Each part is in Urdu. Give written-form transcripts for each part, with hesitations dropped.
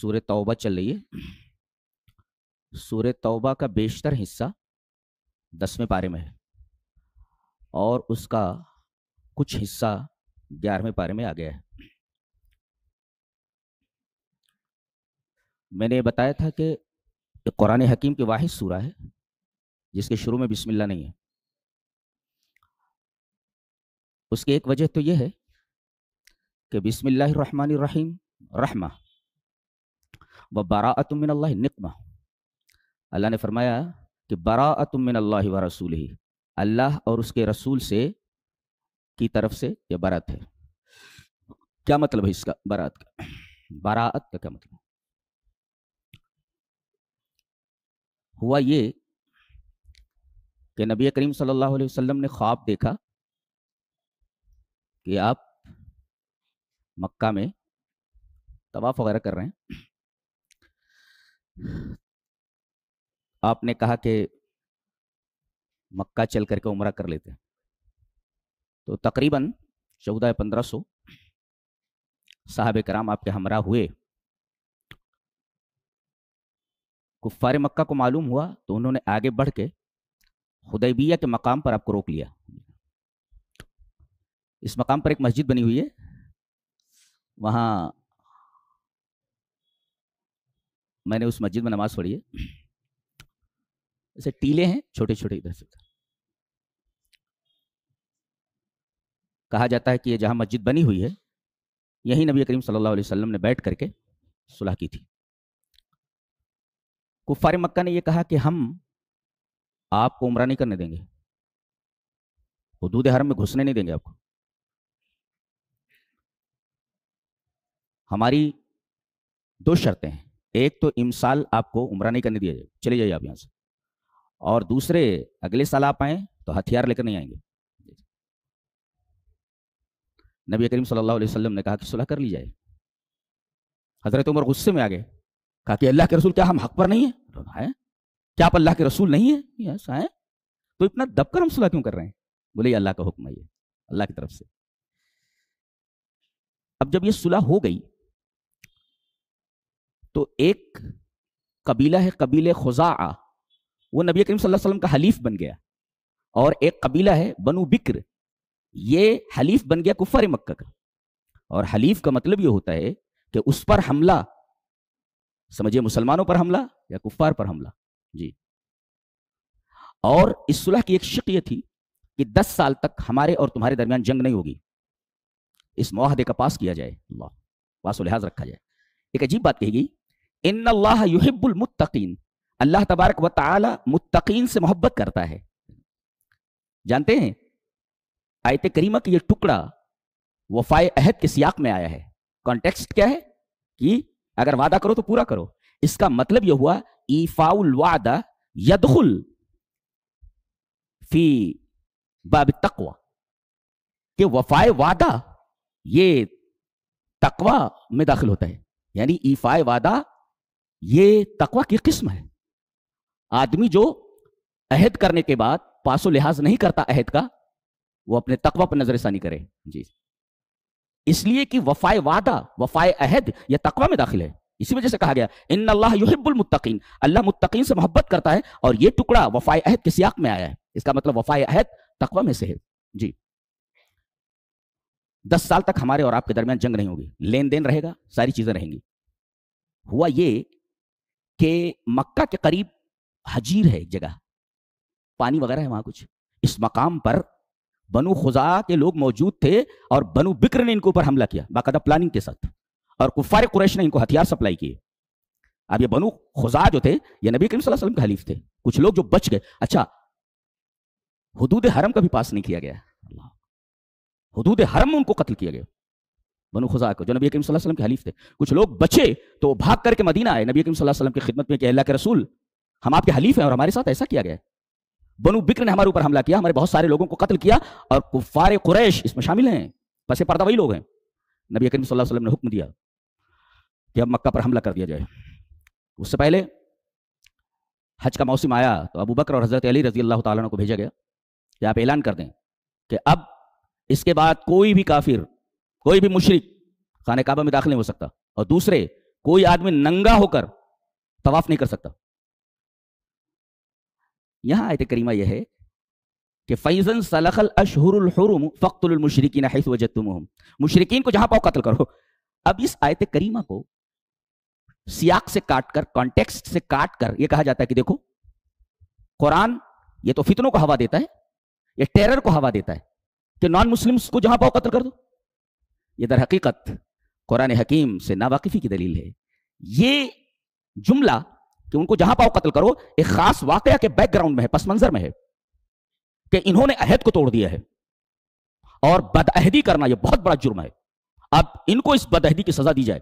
سورہ توبہ چل رہی ہے. سورہ توبہ کا بیشتر حصہ 10ویں پارے میں ہے اور اس کا کچھ حصہ 11ویں پارے میں آ گیا ہے. میں نے بتایا تھا کہ قرآن حکیم کی واحد سورہ ہے جس کے شروع میں بسم اللہ نہیں ہے. اس کی ایک وجہ تو یہ ہے کہ بسم اللہ الرحمن الرحیم رحمہ و براءۃ من اللہ نقمہ. اللہ نے فرمایا کہ براءۃ من اللہ و رسولہ، اللہ اور اس کے رسول سے کی طرف سے یہ برات ہے. کیا مطلب ہے اس کا برات کا؟ براءت کا کیا مطلب ہوا؟ یہ کہ نبی کریم صلی اللہ علیہ وسلم نے خواب دیکھا کہ آپ مکہ میں طواف وغیرہ کر رہے ہیں. آپ نے کہا کہ مکہ چل کر کے عمرہ کر لیتے ہیں. تو تقریباً 1400-1500 صحابہ کرام آپ کے ہمراہ ہوئے. کفار مکہ کو معلوم ہوا تو انہوں نے آگے بڑھ کے حدیبیہ کے مقام پر آپ کو روک لیا. اس مقام پر ایک مسجد بنی ہوئی ہے، وہاں میں نے اس مسجد میں نماز پڑھی ہے. ایسے ٹیلے ہیں چھوٹے چھوٹے، ادھر سے کہا جاتا ہے کہ یہ جہاں مسجد بنی ہوئی ہے یہی نبی کریم صلی اللہ علیہ وسلم نے بیٹھ کر کے صلح کی تھی. کفار مکہ نے یہ کہا کہ ہم آپ کو عمرہ نہیں کرنے دیں گے، حدود حرم میں گھسنے نہیں دیں گے آپ کو. ہماری 2 شرطیں ہیں، ایک تو امسال آپ کو عمرہ نہیں کرنے دیا جائے، چلے جائیے آپ یہاں سے، اور دوسرے اگلے سال آپ آئیں تو ہتھیار لے کر نہیں آئیں گے. نبی کریم صلی اللہ علیہ وسلم نے کہا کہ صلح کر لی جائے. حضرت عمر غصے میں آ گئے، کہا کہ اللہ کے رسول کیا ہم حق پر نہیں ہیں؟ کیا آپ اللہ کے رسول نہیں ہیں؟ ایسا ہے تو اتنا دب کر ہم صلح کیوں کر رہے ہیں؟ بولے یہ اللہ کا حکم ہے، یہ اللہ کی طرف سے. اب جب یہ صلح ہو گئی تو ایک قبیلہ ہے قبیلہ خزاعہ، وہ نبی کریم صلی اللہ علیہ وسلم کا حلیف بن گیا، اور ایک قبیلہ ہے بنو بکر، یہ حلیف بن گیا کفار مکہ کا. اور حلیف کا مطلب یہ ہوتا ہے کہ اس پر حملہ، سمجھے مسلمانوں پر حملہ یا کفار پر حملہ. جی. اور اس صلح کی ایک شق یہ تھی کہ 10 سال تک ہمارے اور تمہارے درمیان جنگ نہیں ہوگی. اس معاہدے کا پاس کیا جائے، اللہ پاس و لحاظ رکھا جائے. ایک عجیب بات کہی گئی، ان اللہ یحب المتقین، اللہ تبارک و تعالی متقین سے محبت کرتا ہے. جانتے ہیں آیت کریمہ کی یہ ٹکڑا وفائے عہد کے سیاق میں آیا ہے. کانٹیکسٹ کیا ہے کہ اگر وعدہ کرو تو پورا کرو. اس کا مطلب یہ ہوا ایفاء الوعدہ یدخل فی باب التقوی، کہ وفائے وعدہ یہ تقوی میں داخل ہوتا ہے. یعنی ایفاء وعدہ یہ تقوی کی قسم ہے. آدمی جو عہد کرنے کے بعد پاس و لحاظ نہیں کرتا عہد کا، وہ اپنے تقوی پر نظر ثانی کرے. جی. اس لیے کہ وفائے وعدہ، وفائے عہد یہ تقوی میں داخل ہے. اسی وجہ سے کہا گیا ان اللہ یحب المتقین، اللہ متقین سے محبت کرتا ہے. اور یہ ٹکڑا وفائے عہد کے سیاق میں آیا ہے. اس کا مطلب وفائے عہد تقوی میں سے ہے. جی. 10 سال تک ہمارے اور آپ کے درمیان جنگ نہیں ہوگی، لین دین رہے گا، ساری چیزیں رہیں گی. ہوا یہ کہ مکہ کے قریب حجیر ہے ایک جگہ، پانی وغیرہ ہے وہاں کچھ. اس مقام پر بنو خزاعہ کے لوگ موجود تھے اور بنو بکر نے ان کے اوپر حملہ کیا باقاعدہ پلاننگ کے ساتھ، اور کفار قریش نے ان کو ہتھیار سپلائی کیے. اب یہ بنو خزاعہ جو تھے یہ نبی کریم صلی اللہ علیہ وسلم کے حلیف تھے. کچھ لوگ جو بچ گئے، اچھا حدود حرم کا بھی پاس نہیں کیا گیا، حدود حرم میں ان کو قتل کیا گیا بنو خزاعہ کو، جو نبی کریم صلی اللہ علیہ وسلم کے حلیف تھے. کچھ لوگ بچے تو بھاگ کر کے مدینہ آئے نبی کریم صلی اللہ علیہ وسلم کی خدمت میں کہ اللہ کے رسول ہم آپ کے حلیف ہیں اور ہمارے ساتھ ایسا کیا گیا. بنو بکر نے ہمارے اوپر حملہ کیا، ہمارے بہت سارے لوگوں کو قتل کیا، اور کفار قریش اس میں شامل ہیں، پس پردہ وہی لوگ ہیں. نبی کریم صلی اللہ علیہ وسلم نے حکم دیا کہ اب مکہ پر حملہ کر دیا جائے. اس سے پہلے حج کا موسم آیا تو ابو بکر اور حضرت علی رضی اللہ تعالیٰ عنہ کو بھیجا گیا کہ آپ اعلان کر دیں کہ اب اس کے بعد کوئی بھی کافر، کوئی بھی مشرک خانہ کعبہ میں داخل نہیں ہو سکتا، اور دوسرے کوئی آدمی ننگا ہو کر طواف نہیں کر سکتا. یہاں آیت کریمہ یہ ہے کہ فَإِذَا انْسَلَخَ الْأَشْهُرُ الْحُرُمُ فَاقْتُلُوا الْمُشْرِكِينَ حَيْثُ وَجَدتُّمُوهُمْ. مشرکین کو جہاں پاؤ قتل کرو. اب اس آیت کریمہ کو سیاق سے کاٹ کر، کانٹیکسٹ سے کاٹ کر یہ کہا جاتا ہے کہ دیکھو قرآن یہ تو فتنوں کو ہوا دیتا ہے، یہ ٹیرر کو ہوا دیتا ہے کہ نان مسلمز کو جہاں پاؤ قتل کر دو. یہ در حقیقت قرآن حکیم سے ناواقفی کی دلیل ہے. یہ جملہ کہ ان کو جہاں پاؤ قتل کرو ایک خاص واقعہ کے بیک گراؤنڈ میں ہے، پس منظر میں ہے کہ انہوں نے عہد کو توڑ دیا ہے اور بدعہدی کرنا یہ بہت بڑا جرم ہے. اب ان کو اس بدعہدی کی سزا دی جائے.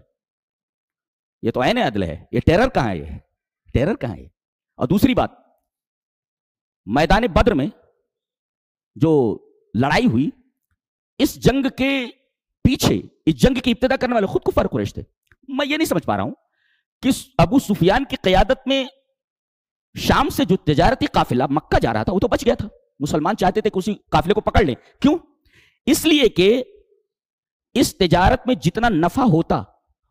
یہ تو عین عدل ہے. یہ ٹیرر کہاں ہے؟ یہ ٹیرر کہاں ہے؟ اور دوسری بات، میدان بدر میں جو لڑائی ہوئی، اس جنگ کے پیچھے، اس جنگ کی ابتدا کرنے والے خود کفار قریش تھے. میں یہ نہیں سمجھ پا رہا ہوں کہ ابو سفیان کی قیادت میں شام سے جو تجارتی قافلہ مکہ جا رہا تھا وہ تو بچ گیا تھا. مسلمان چاہتے تھے کہ اسی قافلے کو پکڑ لیں. کیوں؟ اس لیے کہ اس تجارت میں جتنا نفع ہوتا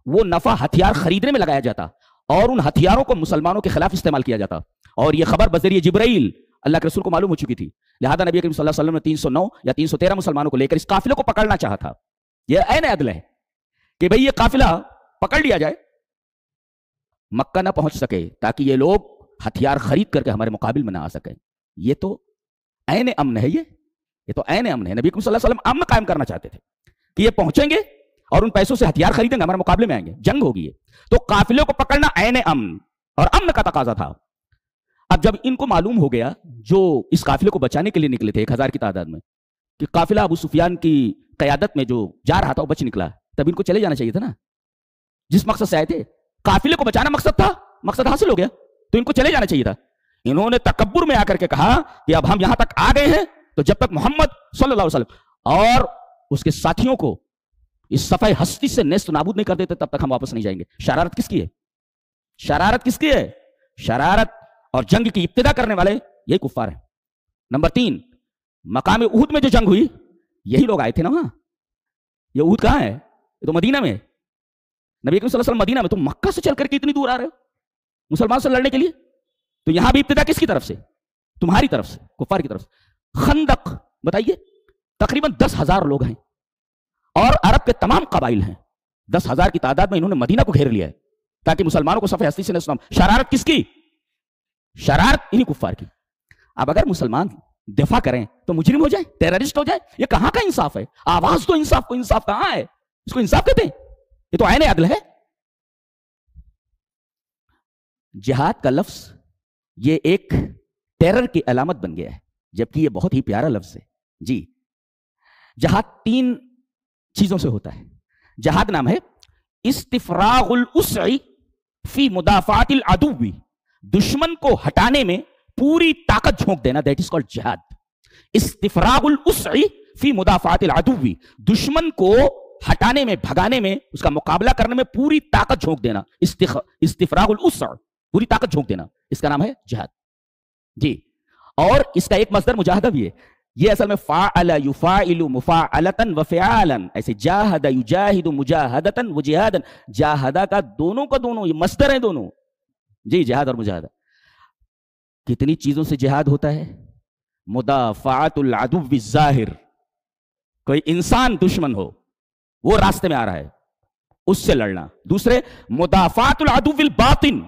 وہ نفع ہتھیار خریدنے میں لگایا جاتا اور ان ہتھیاروں کو مسلمانوں کے خلاف استعمال کیا جاتا. اور یہ خبر بذریعہ جبرائیل اللہ کے رسول کو معلوم ہو چکی تھی. لہذا نبی کریم صلی اللہ علیہ وسلم نے 309 یا 313 مسلمانوں کو لے کر اس قافلے کو پکڑنا چاہا تھا. یہ عین عدل ہے کہ بھئی یہ قافلہ پکڑ لیا جائے، مکہ نہ پہنچ سکے تاکہ یہ لوگ ہتھیار خرید کر کے ہمارے مقابل میں نہ آ سکیں. یہ تو عین امن ہے. یہ تو عین امن ہے. نبی کریم صلی اللہ علیہ وسلم امن قائم کرنا چاہتے تھے کہ یہ پہنچیں گے اور ان پیسوں سے ہتھیار خریدیں گے، ہمارے مقابلے میں آئیں گے، جنگ ہوگی. تو قافلے کو پکڑنا عین امن اور امن کا تقاضا تھا. اب جب ان کو معلوم ہو گیا، جو اس قافلے کو بچانے کے لیے نکلے تھے 1000 کی تعداد میں، کہ قافلہ ابو سفیان کی قیادت میں جو جا رہا تھا وہ بچ نکلا، تب ان کو چلے جانا چاہیے تھا نا. جس مقصد سے آئے تھے، قافلے کو بچانا مقصد تھا، مقصد حاصل ہو گیا، تو ان کو چلے جانا چاہیے تھا. انہوں نے تکبر میں آ کر کے کہا کہ اب ہم یہاں تک آ گئے ہیں تو جب تک محمد صلی اللہ علیہ وسلم اور اس کے ساتھیوں کو اس صفحہ ہستی سے نیست و نابود نہیں کر دیتے تب تک ہم واپس نہیں جائیں گے. شرارت کس کی ہے؟ شرارت کس کی ہے؟ شرارت اور جنگ کی ابتدا کرنے والے یہی کفار ہیں. نمبر 3، مقام احد میں جو جنگ ہوئی یہی لوگ آئے تھے نا وہاں. یہ احد کہاں ہے؟ یہ تو مدینہ میں ہے. نبی کریم صلی اللہ علیہ وسلم مدینہ میں، تم مکہ سے چل کر کے اتنی دور آ رہے ہو مسلمان سے لڑنے کے لیے. تو یہاں بھی ابتدا کس کی طرف سے؟ تمہاری طرف سے، کفار کی طرف سے. خندق بتائیے، تقریباً 10,000 لوگ ہیں اور عرب کے تمام قبائل ہیں. 10,000 کی تعداد میں انہوں نے مدینہ کو گھیر لیا ہے تاکہ مسلمانوں کو صفحہ ہستی سے نہ سنام. شرارت کس کی؟ شرارت انہی کفار کی. اب اگر مسلمان دفاع کریں تو مجرم ہو جائے، ٹیررسٹ ہو جائے. یہ کہاں کا انصاف ہے؟ آواز تو انصاف کو، انصاف کہاں ہے؟ اس کو انصاف کہتے ہیں؟ یہ تو عین عدل ہے. جہاد کا لفظ یہ ایک ٹیرر کی علامت بن گیا ہے، جبکہ یہ بہت ہی پیارا لفظ ہے. جی، جہاد 3 چیزوں سے ہوتا ہے. جہاد نام ہے استفراغ الاسع فی مدافعات العدو، دشمن کو ہٹانے میں پوری طاقت جھونک دینا، دیٹ از کالڈ جہاد. استفراغ الاسع فی مدافعات العدو، دشمن کو ہٹانے میں، بھگانے میں، اس کا مقابلہ کرنے میں پوری طاقت جھونک دینا. استفراغ الاسع، پوری طاقت جھونک دینا، اس کا نام ہے جہاد. جی، اور اس کا ایک مصدر مجاہدہ بھی ہے. یہ اصل میں فاعل یفاعل مفاعلتا وفعالا، ایسے جاہد یجاہد مجاہدتا وجہادا. جاہدہ کا دونوں یہ مصدر ہیں دونوں. جی، جہاد اور مجاہدہ. کتنی چیزوں سے جہاد ہوتا ہے؟ مدافعات العدو الظاہر، کوئی انسان دشمن ہو، وہ راستے میں آ رہا ہے، اس سے لڑنا. دوسرے مدافعات العدو الباطن،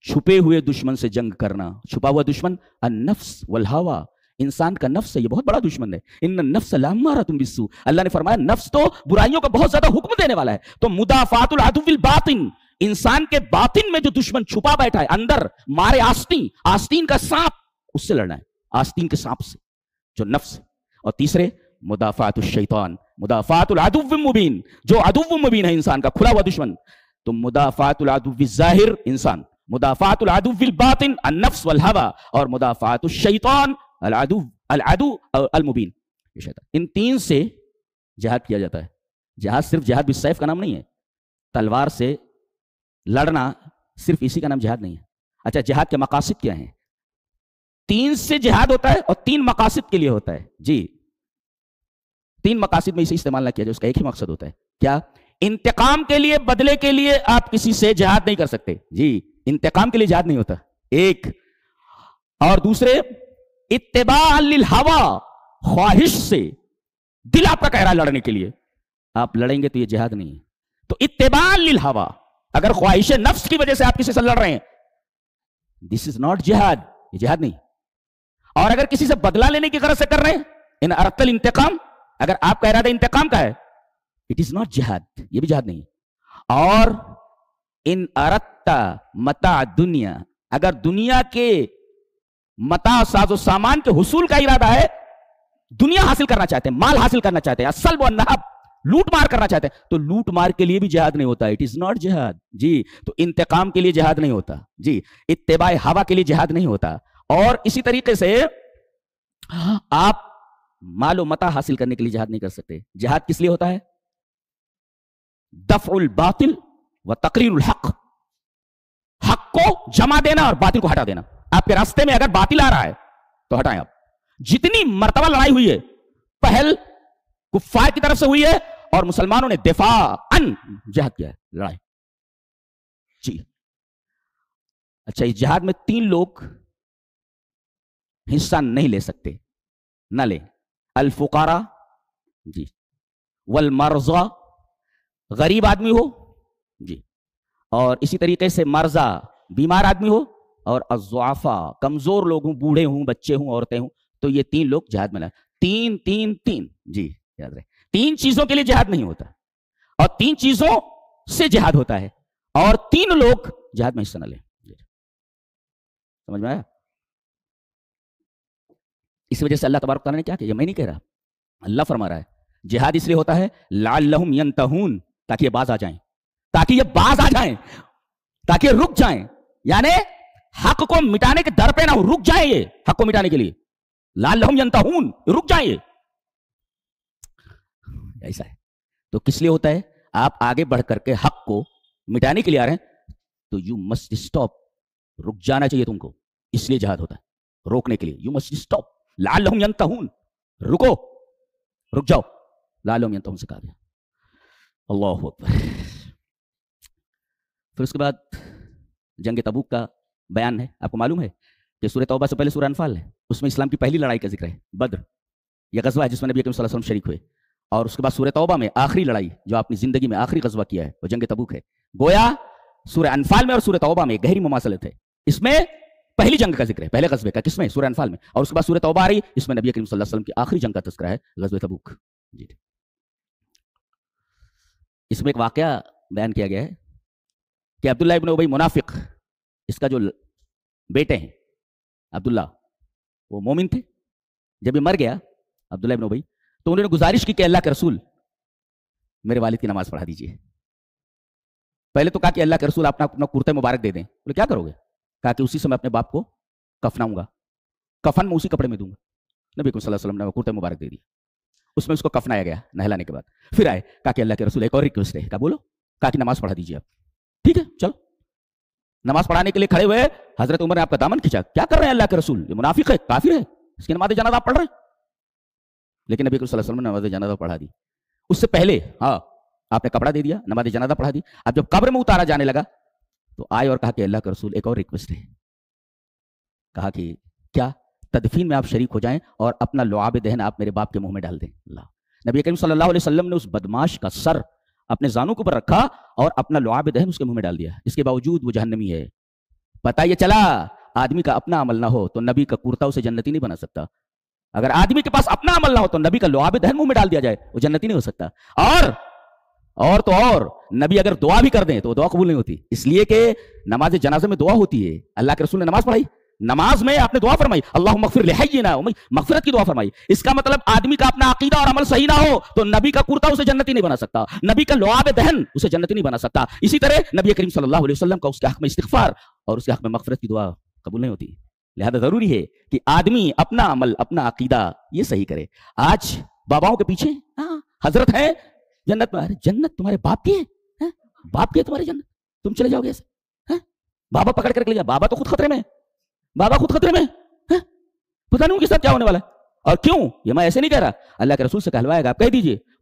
چھپے ہوئے دشمن سے جنگ کرنا. چھپا ہوا دشمن النفس والہوا، انسان کا نفس ہے، یہ بہت بڑا دشمن ہے. ان النفس لامارۃ بالسوء، اللہ نے فرمایا نفس تو برائیوں کا بہت زیادہ حکم دینے والا ہے. تو مدافعات العدو الباطن، انسان کے باطن میں جو دشمن چھپا بیٹھا ہے، اندر مارے آستین کا سانپ، اس سے لڑنا ہے، آستین کے سانپ سے جو نفس ہے. اور تیسرے مدافعات الشیطان، مدافعات العدو المبین، جو عدو مبین ہے انسان کا، کھلا ہوا دشمن. تو مدافعات العدو الظاہر انسان، مدافعات العدو الباطن النفس والہوا، اور مدافعات الشیطان العدو المبین، یہ شیطان. ان 3 سے جہاد کیا جاتا ہے. جہاد صرف جہاد بالسیف کا نام نہیں ہے. تلوار سے لڑنا صرف اسی کا نام جہاد نہیں ہے. اچھا، جہاد کے مقاصد کیا ہیں؟ 3 سے جہاد ہوتا ہے اور 3 مقاصد کے لیے ہوتا ہے. جی، 3 مقاصد میں اسے استعمال نہ کیا جائے، اس کا ایک ہی مقصد ہوتا ہے. کیا؟ انتقام کے لیے، بدلے کے لیے آپ کسی سے جہاد نہیں کر سکتے جی، انتقام کے لیے جہاد نہیں ہوتا ایک، اور دوسرے اتباع للہوا، خواہش سے دل آپ کا کہہ رہا ہے لڑنے کے لیے، آپ لڑیں گے تو یہ جہاد نہیں ہے. تو اتباع للہوا، اگر خواہش نفس کی وجہ سے آپ کسی سے لڑ رہے ہیں، دس از ناٹ جہاد، یہ جہاد نہیں. اور اگر کسی سے بدلہ لینے کی غرض سے کر رہے ہیں، ان اردت الانتقام، اگر آپ کا ارادہ انتقام کا ہے، اٹ از ناٹ جہاد، یہ بھی جہاد نہیں ہے. اور ان اردت متاع دنیا، اگر دنیا کے متاع ساز و سامان کے حصول کا ارادہ ہے، دنیا حاصل کرنا چاہتے ہیں، مال حاصل کرنا چاہتے ہیں، السلب والنہب، لوٹ مار کرنا چاہتے ہیں، تو لوٹ مار کے لیے بھی جہاد نہیں ہوتا، اٹ از ناٹ جہاد جی. تو انتقام کے لیے جہاد نہیں ہوتا جی، اتباع ہوا کے لیے جہاد نہیں ہوتا. اور اسی طریقے سے آپ مال و متاع حاصل کرنے کے لیے جہاد نہیں کر سکتے. جہاد کس لیے ہوتا ہے؟ دفع الباطل و تقریر الحق، حق کو جمع دینا اور باطل کو ہٹا دینا. آپ کے راستے میں اگر باطل آ رہا ہے تو ہٹائیں. آپ جتنی مرتبہ لڑائی ہوئی ہے، پہل کفار کی طرف سے ہوئی ہے اور مسلمانوں نے دفاع ان جہاد کیا ہے، لڑائی جی. اچھا، اس جہاد میں 3 لوگ حصہ نہیں لے سکتے، نہ لیں: الفقراء جی، والمرضى، غریب آدمی ہو جی، اور اسی طریقے سے مرضى بیمار آدمی ہو، اور الضعفاء کمزور لوگ ہوں، بوڑھے ہوں، بچے ہوں، عورتیں ہوں. تو یہ 3 لوگ جہاد میں لائیں. 3 3 3 جی، یاد رہے. 3 چیزوں کے لیے جہاد نہیں ہوتا، اور 3 چیزوں سے جہاد ہوتا ہے، اور 3 لوگ جہاد میں حصہ نہ لیں. سمجھ میں آیا؟ اس وجہ سے اللہ تبارک تعالیٰ نے کیا کیا، میں نہیں کہہ رہا، اللہ فرما رہا ہے جہاد اس لیے ہوتا ہے لعلہم ینتہون، تاکہ یہ باز آ جائیں، تاکہ یہ باز آ جائیں، تاکہ یہ رک جائیں. یعنی حق کو مٹانے کے در پہ نہ ہو، رک جائیں یہ حق کو مٹانے کے لیے. لعلہم ینتہون، رک جائیں یہ. ایسا ہے. تو کس لیے ہوتا ہے؟ آپ آگے بڑھ کر کے حق کو مٹانے کے لیے آ رہے ہیں، تو یو مسٹ اسٹاپ، رک جانا چاہیے تم کو. اس لیے جہاد ہوتا ہے، روکنے کے لیے. یو مسٹ اسٹاپ لعلہم ینتہون، رکو، رک جاؤ. لعلہم ینتہون سے کہا گیا. اللہ اکبر. پھر اس کے بعد جنگ تبوک کا بیان ہے. آپ کو معلوم ہے کہ سورہ توبہ سے پہلے سورہ انفال ہے، اس میں اسلام کی پہلی لڑائی کا ذکر ہے، بدر. یہ غزوہ ہے جس میں نبی کریم صلی اللہ علیہ وسلم شریک ہوئے. اور اس کے بعد سورہ توبہ میں آخری لڑائی جو اپنی زندگی میں آخری غزوہ کیا ہے وہ جنگ تبوک ہے. گویا سورہ انفال میں اور سورہ توبہ میں گہری مماثلت ہے. اس میں پہلی جنگ کا ذکر ہے، پہلے غزوے کا، کس میں؟ سورہ انفال میں. اور اس کے بعد سورہ توبہ آ رہی، اس میں نبی کریم صلی اللہ علیہ وسلم کی آخری جنگ کا تذکرہ ہے، غزوہ تبوک جی. اس میں ایک واقعہ بیان کیا گیا ہے کہ عبداللہ ابن ابی منافق، اس کا جو بیٹے ہیں عبداللہ، وہ مومن تھے. جب یہ مر گیا عبداللہ ابن ابی، تو انہوں نے گزارش کی کہ اللہ کے رسول میرے والد کی نماز پڑھا دیجیے. پہلے تو کہا کہ اللہ کے رسول اپنا کرتے مبارک دے دیں. بولے کیا کرو گے؟ کہا کہ اسی سے میں اپنے باپ کو کفناؤں گا، کفن میں اسی کپڑے میں دوں گا. نبی صلی اللہ علیہ وسلم نے کرتے مبارک دے دیا، اس میں اس کو کفنایا گیا نہلانے کے بعد. پھر آئے، کہا کہ اللہ کے رسول ایک اور ریکویسٹ ہے. کہا بولو. کہا کہ نماز پڑھا دیجیے آپ. ٹھیک ہے چلو. نماز پڑھانے کے لیے کھڑے ہوئے، حضرت عمر نے آپ کا دامن کھینچا. کیا کر رہے ہیں اللہ کے رسول؟ یہ منافق ہے، کافر ہے، اس کی نماز جنازہ آپ پڑھ رہے ہیں. لیکن نبی صلی اللہ علیہ وسلم نے نماز جنازہ پڑھا دی. اس سے پہلے آپ نے کپڑا دے دیا، نماز جنازہ پڑھا دی. اب جب قبر میں اتارا جانے لگا تو آئے اور کہا کہ اللہ کے رسول ایک اور ریکویسٹ ہے. کہا کہ کیا؟ تدفین میں آپ شریک ہو جائیں اور اپنا لعاب دہن آپ میرے باپ کے منہ میں ڈال دیں. اللہ نبی کریم صلی اللہ علیہ وسلم نے اس بدماش کا سر اپنے زانوں کے اوپر رکھا اور اپنا لعاب دہن اس کے منہ میں ڈال دیا. اس کے باوجود وہ جہنمی ہے. پتہ یہ چلا آدمی کا اپنا عمل نہ ہو تو نبی کا کرتا اسے جنتی نہیں بنا سکتا. اگر آدمی کے پاس اپنا عمل نہ ہو تو نبی کا لعاب دہن منہ میں ڈال دیا جائے وہ جنتی نہیں ہو سکتا. اور نبی اگر دعا بھی کر دیں تو دعا قبول نہیں ہوتی، اس لیے کہ نماز جنازے میں دعا ہوتی ہے. اللہ کے رسول نے نماز پڑھائی، نماز میں آپ نے دعا فرمائی، اللہم اغفر لحینا، مغفرت کی دعا فرمائی. اس کا مطلب آدمی کا اپنا عقیدہ اور عمل صحیح نہ ہو تو نبی کا کرتا اسے جنتی نہیں بنا سکتا، نبی کا لعاب دہن اسے جنتی نہیں بنا سکتا. اسی طرح نبی کریم صلی اللہ علیہ وسلم کا اس کے حق میں استغفار اور اس کے حق میں مغفرت کی دعا قبول نہیں ہوتی. لہذا ضروری ہے کہ آدمی اپنا عمل، اپنا عقیدہ یہ صحیح کرے. آج باباؤں کے پیچھے حضرت ہے جنت میں، جنت تمہارے باپ کی ہے، باپ کی ہے تمہاری جنت، تم چلے جاؤ گے ایسے؟ بابا پکڑ کر کے لے جا. بابا تو خود خطرے میں، بابا خود خطرے میں، پتہ نہیں ان کے ساتھ کیا ہونے والا ہے. اور کیوں؟ یہ میں ایسے نہیں کہہ رہا، اللہ کے رسول سے کہلوایا گا. آپ کہہ دیجئے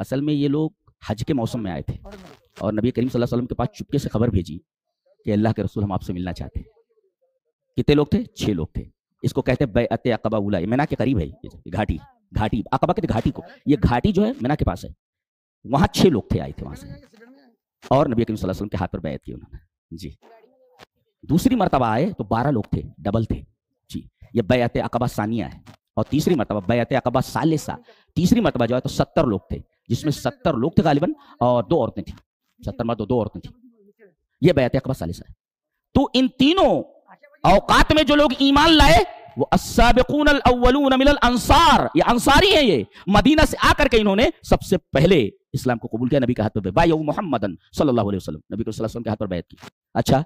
اصل میں یہ لوگ حج کے موسم میں آئے تھے اور نبی کریم صلی اللہ علیہ وسلم کے پاس چپکے سے خبر بھیجی کہ اللہ کے رسول ہم آپ سے ملنا چاہتے ہیں. کتنے لوگ تھے؟ 6 لوگ تھے. اس کو کہتے ہیں بیعت عقبہ اولا. مینا کے قریب ہے یہ گھاٹی. عقبہ کہتے گھاٹی کو. یہ گھاٹی جو ہے مینا کے پاس ہے. وہاں 6 لوگ تھے آئے تھے وہاں سے اور نبی کریم صلی اللہ علیہ وسلم کے ہاتھ پر بیعت کی انہوں نے. جی دوسری مرتبہ آئے تو 12 لوگ تھے, ڈبل تھے. جی یہ بیعت عقبہ ثانیہ ہے. اور تیسری مرتبہ بیعت عقبہ ثالثہ, تیسری مرتبہ جو ہے تو 70 لوگ تھے, جس میں 70 لوگ تھے غالباً اور 2 عورتیں تھیں. 70 مرد اور 2 عورتیں تھیں. یہ بیعت عقبہ ثالثہ ہے. تو ان تینوں اوقات میں جو لوگ ایمان لائے وہ السابقون الاولون من الانصار, یہ انصاری ہیں. یہ مدینہ سے آ کر کے انہوں نے سب سے پہلے اسلام کو قبول کیا. نبی کے ہاتھ پر بایعوا محمدن صلی اللہ علیہ وسلم, نبی صلی اللہ علیہ وسلم کے ہاتھ پر بیعت کی. اچھا,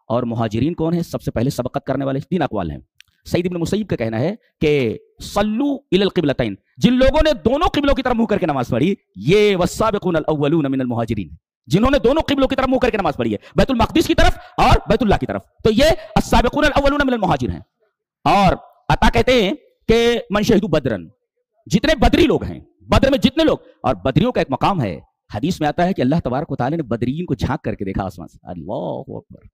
اور مہاجرین کون ہیں؟ سب سے پہلے سبقت کرنے والے 3 اقوال ہیں. سعید ابن مسیب کا کہنا ہے کہ صلو الی القبلتین, جن لوگوں نے دونوں قبلوں کی طرف منہ کر کے نماز پڑھی, یہ والسابقون الاولون من المہاجرین, جنہوں نے دونوں قبلوں کی طرف منہ کر کے نماز پڑھی ہے, بیت المقدس کی طرف اور بیت اللہ کی طرف, تو یہ السابقون الاولون من المہاجر ہیں. اور عطا کہتے ہیں کہ من شہدوا بدرن, جتنے بدری لوگ ہیں, بدر میں جتنے لوگ, اور بدریوں کا ایک مقام ہے, حدیث میں آتا ہے کہ اللہ تبارک و تعالی نے بدرین کو جھانک کر کے دیکھا آسمان سے. اللہ اکبر,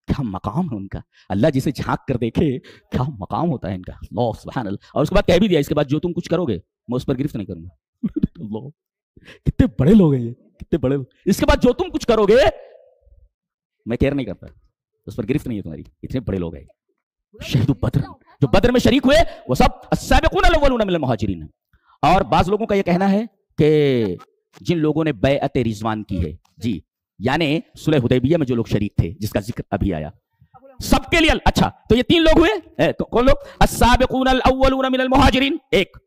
کیا مقام ہے ان کا. اللہ جسے جھانک کر دیکھے کیا مقام ہوتا ہے ان کا. اللہ سبحان اللہ. اور اس کے بعد کہہ بھی دیا, اس کے بعد جو تم کچھ کرو گے میں اس پر گرفت نہیں کروں گا. اللہ, کتنے بڑے لوگ ہیں یہ, کتنے بڑے لوگ. اس کے بعد جو تم کچھ کرو گے میں کیئر نہیں کرتا, اس پر گرفت نہیں ہے تمہاری. اتنے بڑے لوگ ہیں. شہدوا بدر, جو بدر میں شریک ہوئے وہ سب السابقون الاولون من المہاجرین ہیں. اور بعض لوگوں کا یہ کہنا ہے کہ جن لوگوں نے بیعت رضوان کی ہے, جی یعنی صلح حدیبیہ میں جو لوگ شریک تھے جس کا ذکر ابھی آیا, سب کے لیے. اچھا, تو یہ 3 لوگ ہوئے. کون لوگ؟ السابقون الاولون من المہاجرین 1,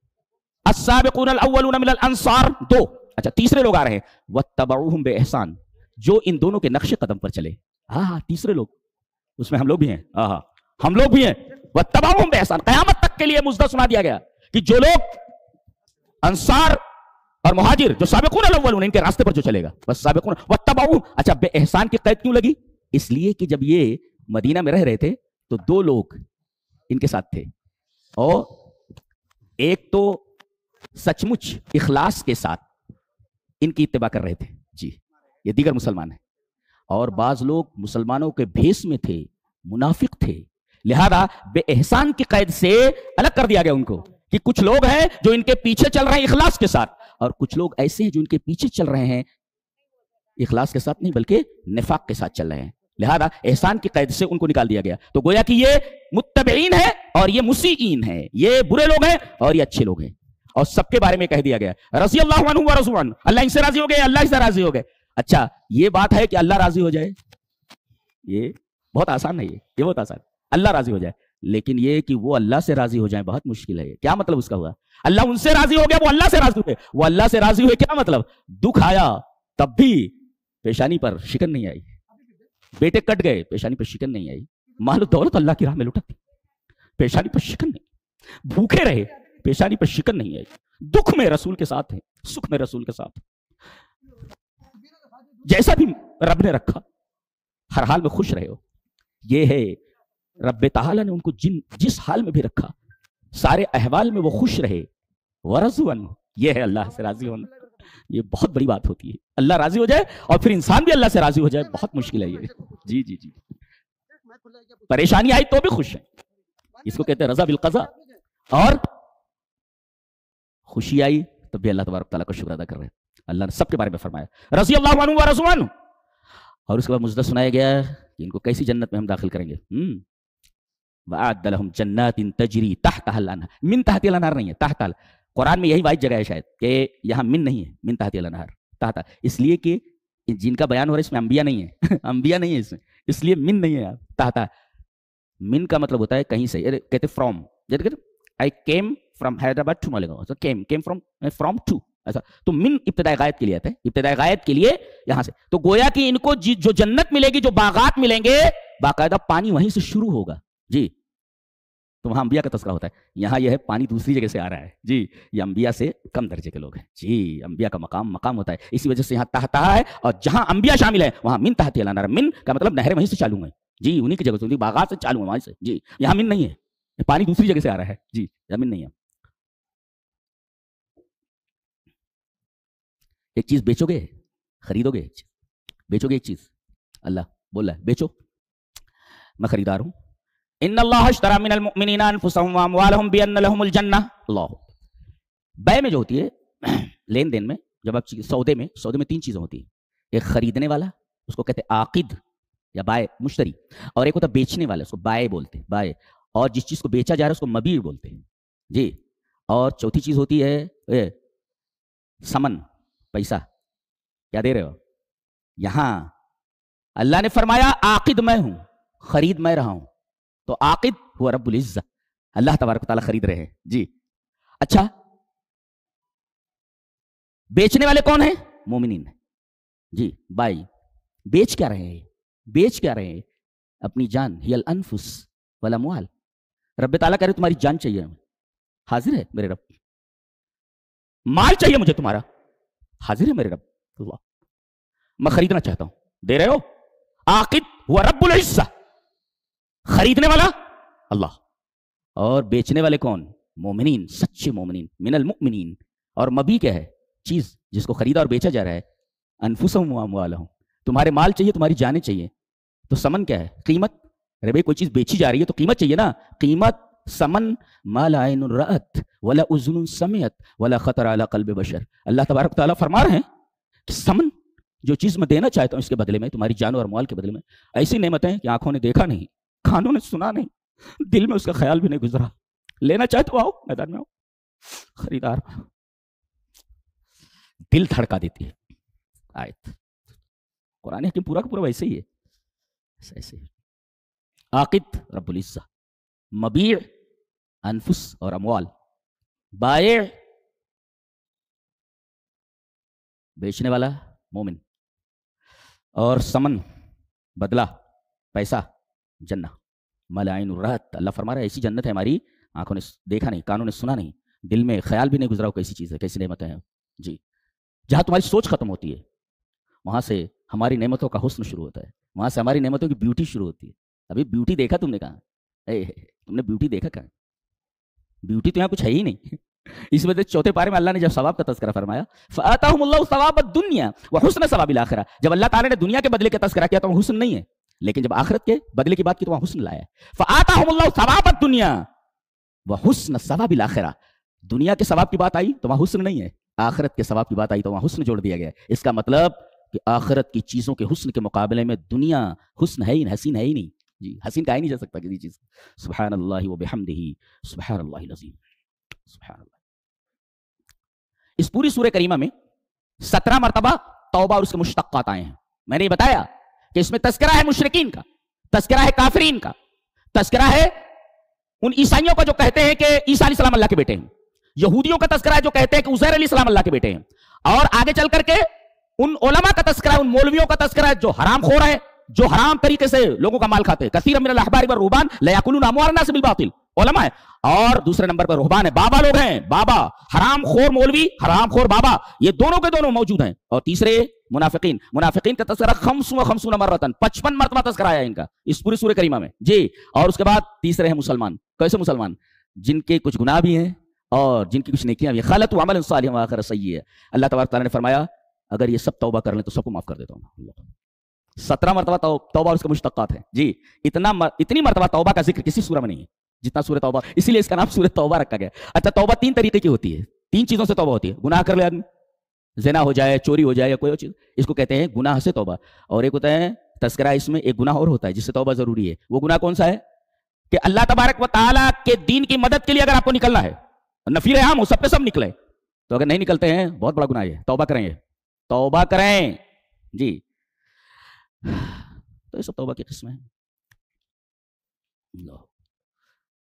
السابقون الاولون من الانصار 2. اچھا, تیسرے لوگ آ رہے ہیں واتبعوہم باحسان, جو ان دونوں کے نقش قدم پر چلے. ہاں تیسرے لوگ, اس میں ہم لوگ بھی ہیں. ہاں ہم لوگ بھی ہیں. واتبعوہم باحسان, قیامت تک کے لیے مزدہ سنا دیا گیا کہ جو لوگ انصار اور مہاجر جو سابقون الاولون ان کے راستے پر جو چلے گا بس سابقون واتبعوہم. اچھا, بے احسان کی قید کیوں لگی؟ اس لیے کہ جب یہ مدینہ میں رہ رہے تھے تو 2 لوگ ان کے ساتھ تھے, اور ایک تو سچ مچ اخلاص کے ساتھ ان کی اتباع کر رہے تھے, جی یہ دیگر مسلمان ہیں, اور بعض لوگ مسلمانوں کے بھیس میں تھے, منافق تھے, لہذا بے احسان کی قید سے الگ کر دیا گیا ان کو کہ کچھ لوگ ہیں جو ان کے پیچھے چل رہے ہیں اخلاص کے ساتھ, اور کچھ لوگ ایسے ہیں جو ان کے پیچھے چل رہے ہیں اخلاص کے ساتھ نہیں بلکہ نفاق کے ساتھ چل رہے ہیں. لہذا احسان کی قید سے ان کو نکال دیا گیا. تو گویا کہ یہ متبعین ہے اور یہ مسیئین ہے, یہ برے لوگ ہیں اور یہ اچھے لوگ ہیں, اور سب کے بارے میں کہہ دیا گیا رضی اللہ عنہ و رضوا عنہ, اللہ ان سے راضی ہو گئے, اللہ ان سے راضی ہو گئے. اچھا, یہ بات ہے کہ اللہ راضی ہو جائے, یہ بہت آسان ہے, یہ بہت آسان, اللہ راضی ہو جائے. لیکن یہ کہ وہ اللہ سے راضی ہو جائیں بہت مشکل ہے. کیا مطلب اس کا ہوا؟ اللہ ان سے راضی ہو گیا, وہ اللہ سے راضی ہوئے. وہ اللہ سے راضی ہوئے کیا مطلب؟ دکھ آیا تب بھی پیشانی پر شکن نہیں آئی, بیٹے کٹ گئے پیشانی پر شکن نہیں آئی, مال و دولت اللہ کی راہ میں لٹک پیشانی پر شکن نہیں, بھوکے رہے پیشانی پر شکن نہیں آئی, دکھ میں رسول کے ساتھ ہیں, سکھ میں رسول کے ساتھ, جیسا بھی رب نے رکھا ہر حال میں خوش رہے ہو. یہ ہے رب تعالیٰ نے ان کو جس حال میں بھی رکھا سارے احوال میں وہ خوش رہے. ورضوا عنہ, یہ ہے اللہ سے راضی ہونا. یہ بہت بڑی بات ہوتی ہے, اللہ راضی ہو جائے اور پھر انسان بھی اللہ سے راضی ہو جائے, بہت مشکل ہے یہ. جی جی جی, پریشانی آئی تو بھی خوش ہے, اس کو کہتے ہیں رضا بالقضاء, اور خوشی آئی تب بھی اللہ تبارک تعالیٰ کا شکر ادا کر رہے ہیں. اللہ نے سب کے بارے میں فرمایا رضی اللہ عنہ و رضوا عنہ, اور اس کے بعد مجدہ سنایا گیا کہ ان کو کیسی جنت میں ہم داخل کریں گے. وَأَعَدَّ لَهُمْ جَنَّاتٍ تَجْرِي تَحْتَهَا الْأَنْهَارُ, من تحت الانہار نہیں ہے, تحت. قرآن میں یہی واحد جگہ ہے شاید کہ یہاں من نہیں ہے, من تحت الانہار, تحت, اس لیے کہ جن کا بیان ہو رہا ہے اس میں انبیاء نہیں ہے, انبیاء نہیں ہے اس میں, اس لیے من نہیں ہے, تحت. من کا مطلب ہوتا ہے کہیں سے, کہتے فرام, جیسے I came from Hyderabad to Malegaon, so came from to, ایسا. تو من ابتدائی غایت کے لیے آتا ہے, ابتدائی غایت کے لیے یہاں سے. تو گویا کہ ان کو جو جنت ملے گی, جو باغات ملیں گے, باقاعدہ پانی وہیں سے شروع ہوگا. جی, تو وہاں انبیاء کا تذکرہ ہوتا ہے, یہاں یہ ہے پانی دوسری جگہ سے آ رہا ہے. جی, یہ انبیاء سے کم درجے کے لوگ ہیں. جی, انبیاء کا مقام ہوتا ہے, اسی وجہ سے یہاں تحت ہے, اور جہاں انبیاء شامل ہیں وہاں من تحت الانہار. من کا مطلب نہریں وہیں سے چالو ہیں. جی, انہی کی جگہ سے, باغات سے چالو ہیں وہاں سے. جی, یہاں من نہیں ہے, پانی دوسری جگہ سے آ رہا ہے. جی, یہاں من نہیں ہے. ایک چیز بیچو گے, خریدو گے, ایک چیز بیچو گے, ایک چیز اللہ بول رہا ہے بیچو, میں خریدار ہوں. ان اللہ اشتری من المؤمنین انفسهم واموالهم بان لهم الجنہ. اللہ بے میں جو ہوتی ہے لین دین میں, جب آپ سودے میں 3 چیزیں ہوتی ہیں. ایک خریدنے والا, اس کو کہتے ہیں عاقد یا بائع مشتری, اور ایک ہوتا ہے بیچنے والا, اس کو بائع بولتے ہیں, بائع. اور جس چیز کو بیچا جا رہا ہے اس کو مبیع بولتے ہیں جی. اور چوتھی چیز ہوتی ہے سمن, پیسہ. کیا دے رہے ہو یہاں؟ اللہ نے فرمایا عاقد میں ہوں, خرید میں رہا ہوں. تو عاقد ہوا رب العزہ, اللہ تبارک و تعالیٰ خرید رہے ہیں جی. اچھا بیچنے والے کون ہیں؟ مومنین جی. بائی بیچ کیا رہے ہیں؟ بیچ کیا رہے ہیں؟ اپنی جان. ہی الانفس والاموال. رب تعالیٰ کہہ رہے تمہاری جان چاہیے ہمیں, حاضر ہے میرے رب. مال چاہیے مجھے تمہارا, حاضر ہے میرے رب. اللہ میں خریدنا چاہتا ہوں, دے رہے ہو؟ عاقد ہوا رب العزہ, خریدنے والا اللہ. اور بیچنے والے کون؟ مومنین, سچے مومنین. من المؤمنین. اور مبی کیا ہے؟ چیز جس کو خریدا اور بیچا جا رہا ہے. انفسہم واموالہم, تمہارے مال چاہیے, تمہاری جانیں چاہیے. تو سمن کیا ہے؟ قیمت. ارے بھائی کوئی چیز بیچی جا رہی ہے تو قیمت چاہیے نا. قیمت, سمن. ما لا عین رأت ولا اذن سمعت ولا خطر علی قلب بشر. اللہ تبارک تعالیٰ فرما رہے ہیں کہ سمن, جو چیز میں دینا چاہتا ہوں اس کے بدلے میں, تمہاری جان اور مال کے بدلے میں, ایسی نعمتیں کہ آنکھوں نے دیکھا نہیں, کانوں نے سنا نہیں, دل میں اس کا خیال بھی نہیں گزرا. لینا چاہے تو آؤ, میدان میں آؤ, خریدار. دل دھڑکا دیتی ہے آیت. قرآن حکیم پورا کا پورا ویسے ہی ہے, ایسے. عاقد رب العزہ, مبیع انفس اور اموال, بائع بیچنے والا مومن, اور سمن بدلہ پیسہ جنہ. ملائن الرات, اللہ فرما رہا ہے ایسی جنت ہے ہماری, آنکھوں نے دیکھا نہیں, کانوں نے سنا نہیں, دل میں خیال بھی نہیں گزرا ہو کیسی چیز ہے, کیسی نعمتیں ہیں جی. جہاں تمہاری سوچ ختم ہوتی ہے وہاں سے ہماری نعمتوں کا حسن شروع ہوتا ہے, وہاں سے ہماری نعمتوں کی بیوٹی شروع ہوتی ہے. ابھی بیوٹی دیکھا تم نے کہاں؟ تم نے بیوٹی دیکھا کہاں؟ بیوٹی تو یہاں کچھ ہے ہی نہیں. اس وجہ سے 4 پارے میں اللہ نے جب ثواب کا تذکرہ فرمایا, فآتاہم اللہ ثواب الدنیا وحسن ثواب الاخرہ. جب اللہ تعالیٰ نے دنیا کے بدلے کا تذکرہ کیا تو وہ حسن نہیں ہے, لیکن جب آخرت کے بدلے کی بات کی تو وہاں حسن لایا ہے. فآتاہم اللہ ثواب الدنیا وحسن ثواب الاخرہ. دنیا کے ثواب کی بات آئی تو وہاں حسن نہیں ہے, آخرت کے ثواب کی بات آئی تو وہاں حسن جوڑ دیا گیا. اس کا مطلب کہ آخرت کی چیزوں کے حسن کے مقابلے میں دنیا حسن ہے ہی, حسین ہے ہی نہیں جی. حسین کہا ہی نہیں جا سکتا کسی چیز. سبحان اللہ وبحمدہ, سبحان اللہ العظیم, سبحان اللہ. اس پوری سورہ کریمہ میں 17 مرتبہ توبہ اور اس کے مشتقات آئے ہیں. میں نے یہ بتایا کہ اس میں تذکرہ ہے مشرکین کا, تذکرہ ہے کافرین کا, تذکرہ ہے ان عیسائیوں کا جو کہتے ہیں کہ عیسیٰ علیہ السلام اللہ کے بیٹے ہیں, یہودیوں کا تذکرہ ہے جو کہتے ہیں کہ عزیر علیہ السلام اللہ کے بیٹے ہیں, اور آگے چل کر کے ان علماء کا تذکرہ ہے, ان مولویوں کا تذکرہ ہے جو حرام خور ہیں, جو حرام طریقے سے لوگوں کا مال کھاتے ہیں. کثیر من الاحبار والرہبان لیاکلون اموال الناس بالباطل, علماء ہے. اور دوسرے نمبر پر رہبان ہے, بابا لوگ ہیں, بابا, حرام خور مولوی, حرام خور بابا, یہ دونوں کے دونوں موجود ہیں. اور تیسرے منافقین, منافقین کا تذکرہ 55 مرتن, 55 مرتبہ تذکرہ آیا ان کا اس پوری سورہ کریمہ میں جی. اور اس کے بعد تیسرے ہیں مسلمان. کیسے مسلمان؟ جن کے کچھ گناہ بھی ہیں اور جن کی کچھ نیکیاں بھی ہیں. خالۃ عمل صالح وآخر سیئ. اللہ تبارک تعالیٰ نے فرمایا اگر یہ سب توبہ کر لیں تو سب کو معاف کر دیتا ہوں. 17 مرتبہ توبہ اور اس کے مشتقات ہیں جی. اتنی مرتبہ توبہ کا ذکر کسی سورہ میں نہیں ہے جتنا سورہ توبہ, اسی لیے اس کا نام سورہ توبہ رکھا گیا. اچھا توبہ 3 طریقے کی ہوتی ہے, 3 چیزوں سے توبہ ہوتی ہے. گناہ کر لے آدمی, زنا ہو جائے, چوری ہو جائے یا کوئی اور چیز, اس کو کہتے ہیں گناہ سے توبہ. اور ایک ہوتا ہے تذکرہ, اس میں ایک گناہ اور ہوتا ہے جس سے توبہ ضروری ہے. وہ گناہ کون سا ہے؟ کہ اللہ تبارک و تعالیٰ کے دین کی مدد کے لیے اگر آپ کو نکلنا ہے, نفیر عام ہو, سب پہ سب نکلے, تو اگر نہیں نکلتے ہیں بہت بڑا گناہ ہے, توبہ کریں, توبہ کریں جی. تو یہ سب توبہ کی قسمیں ہیں.